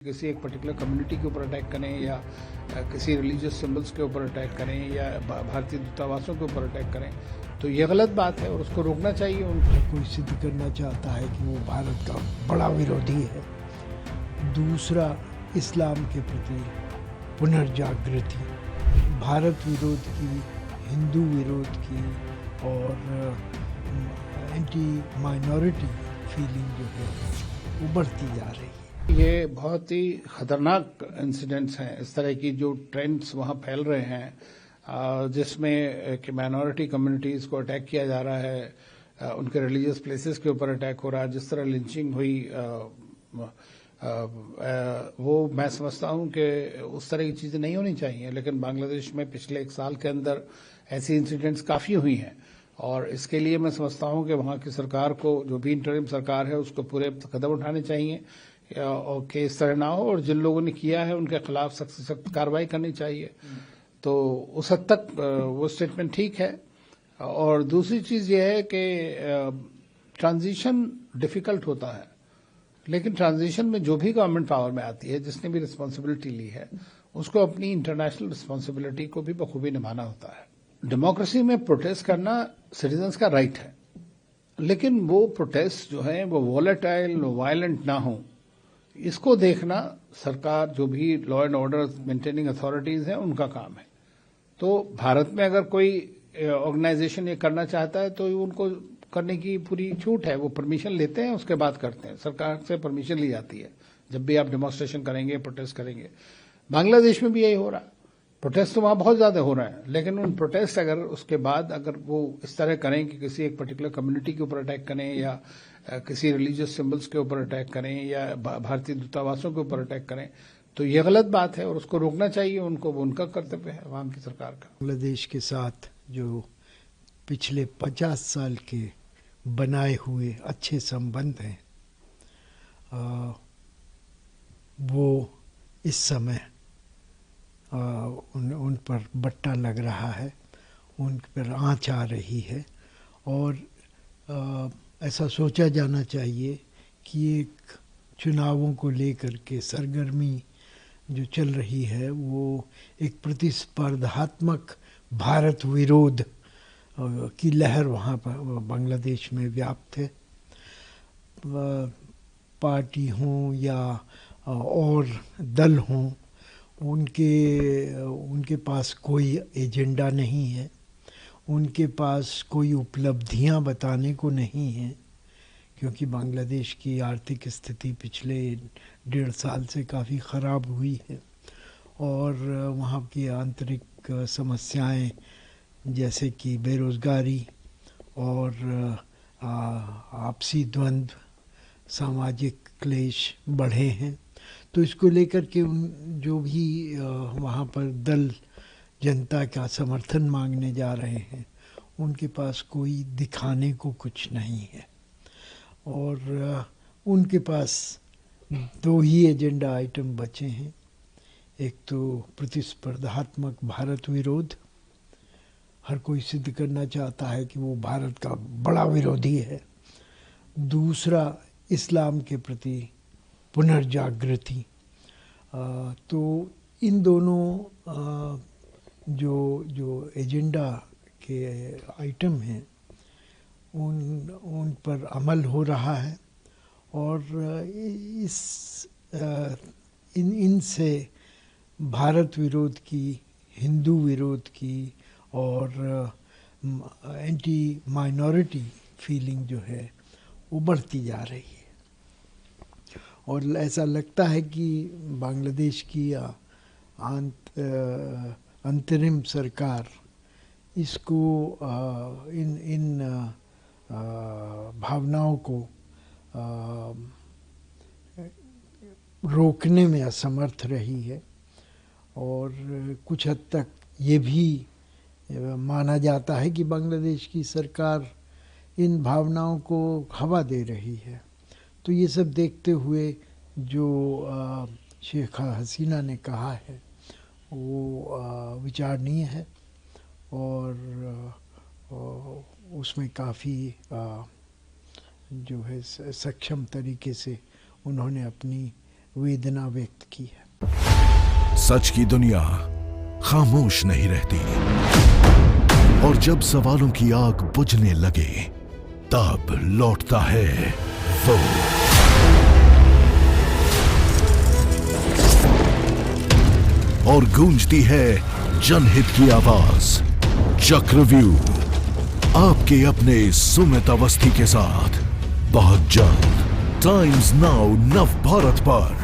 किसी एक particular community के ऊपर अटैक करें या किसी रिलीजियस सिंबल्स के ऊपर अटैक करें या भारतीय दूतावासों के ऊपर अटैक करें तो ये गलत बात है और उसको रोकना चाहिए। उनको कोई सिद्ध करना चाहता है कि वो भारत का बड़ा विरोधी है। दूसरा, इस्लाम के प्रति पुनर्जागृति, भारत विरोध की, हिंदू विरोध की और एंटी माइनॉरिटी फीलिंग जो है वो बढ़ती जा रही है। ये बहुत ही खतरनाक इंसिडेंट्स हैं, इस तरह की जो ट्रेंड्स वहाँ फैल रहे हैं जिसमें कि माइनॉरिटी कम्युनिटीज़ को अटैक किया जा रहा है, उनके रिलीजियस प्लेसेस के ऊपर अटैक हो रहा है। जिस तरह लिंचिंग हुई वो मैं समझता हूँ कि उस तरह की चीज़ें नहीं होनी चाहिए, लेकिन बांग्लादेश में पिछले एक साल के अंदर ऐसी इंसिडेंट्स काफ़ी हुई हैं और इसके लिए मैं समझता हूँ कि वहाँ की सरकार को, जो भी इंटरिम सरकार है, उसको पूरे कदम उठाने चाहिए और कि इस तरह ना हो, और जिन लोगों ने किया है उनके खिलाफ सख्त से सख्त कार्रवाई करनी चाहिए। तो उस हद तक वो स्टेटमेंट ठीक है। और दूसरी चीज़ ये है कि ट्रांजिशन डिफ़िकल्ट होता है, लेकिन ट्रांजिशन में जो भी गवर्नमेंट पावर में आती है, जिसने भी रिस्पॉन्सिबिलिटी ली है, उसको अपनी इंटरनेशनल रिस्पॉन्सिबिलिटी को भी बखूबी निभाना होता है। डेमोक्रेसी में प्रोटेस्ट करना सिटीजन्स का राइट है, लेकिन वो प्रोटेस्ट जो है वो वॉलेटाइल, वायलेंट ना हो, इसको देखना सरकार, जो भी law and order maintaining authorities हैं, उनका काम है। तो भारत में अगर कोई ऑर्गेनाइजेशन ये करना चाहता है तो उनको करने की पूरी छूट है, वो परमिशन लेते हैं, उसके बाद करते हैं। सरकार से परमिशन ली जाती है जब भी आप डेमोन्स्ट्रेशन करेंगे, प्रोटेस्ट करेंगे। बांग्लादेश में भी यही हो रहा है। प्रोटेस्ट तो वहां बहुत ज्यादा हो रहे हैं, लेकिन उन प्रोटेस्ट अगर उसके बाद अगर वो इस तरह करें कि किसी एक पर्टिकुलर कम्युनिटी के ऊपर अटैक करें या किसी रिलीजियस सिंबल्स के ऊपर अटैक करें या भारतीय दूतावासों के ऊपर अटैक करें, तो ये गलत बात है और उसको रोकना चाहिए उनको। वो उनका कर्तव्य है, वहां की सरकार का। बांग्लादेश के साथ जो पिछले 50 साल के बनाए हुए अच्छे संबंध हैं, वो इस समय उन पर बट्टा लग रहा है, उन पर आँच आ रही है। और ऐसा सोचा जाना चाहिए कि एक चुनावों को लेकर के सरगर्मी जो चल रही है, वो एक प्रतिस्पर्धात्मक भारत विरोध की लहर वहाँ पर बांग्लादेश में व्याप्त है। पार्टी हों या और दल हों, उनके पास कोई एजेंडा नहीं है, उनके पास कोई उपलब्धियां बताने को नहीं है, क्योंकि बांग्लादेश की आर्थिक स्थिति पिछले 1.5 साल से काफ़ी ख़राब हुई है और वहाँ की आंतरिक समस्याएं जैसे कि बेरोज़गारी और आपसी द्वंद्व, सामाजिक क्लेश बढ़े हैं। तो इसको लेकर के जो भी वहाँ पर दल जनता का समर्थन मांगने जा रहे हैं, उनके पास कोई दिखाने को कुछ नहीं है और उनके पास 2 ही एजेंडा आइटम बचे हैं। एक तो प्रतिस्पर्धात्मक भारत विरोध, हर कोई सिद्ध करना चाहता है कि वो भारत का बड़ा विरोधी है। दूसरा, इस्लाम के प्रति पुनर्जागृति। तो इन दोनों जो एजेंडा के आइटम हैं, उन पर अमल हो रहा है और इनसे भारत विरोध की, हिंदू विरोध की और एंटी माइनॉरिटी फीलिंग जो है वो बढ़ती जा रही है। और ऐसा लगता है कि बांग्लादेश की अंतरिम सरकार इसको इन भावनाओं को रोकने में असमर्थ रही है और कुछ हद तक ये भी माना जाता है कि बांग्लादेश की सरकार इन भावनाओं को हवा दे रही है। तो ये सब देखते हुए जो शेख हसीना ने कहा है वो विचारणीय है और उसमें काफ़ी जो है सक्षम तरीके से उन्होंने अपनी वेदना व्यक्त की है। सच की दुनिया खामोश नहीं रहती, और जब सवालों की आग बुझने लगे तब लौटता है वो। और गूंजती है जनहित की आवाज। चक्रव्यूह आपके अपने सुमित अवस्थी के साथ बहुत जल्द टाइम्स नाउ नव भारत पर।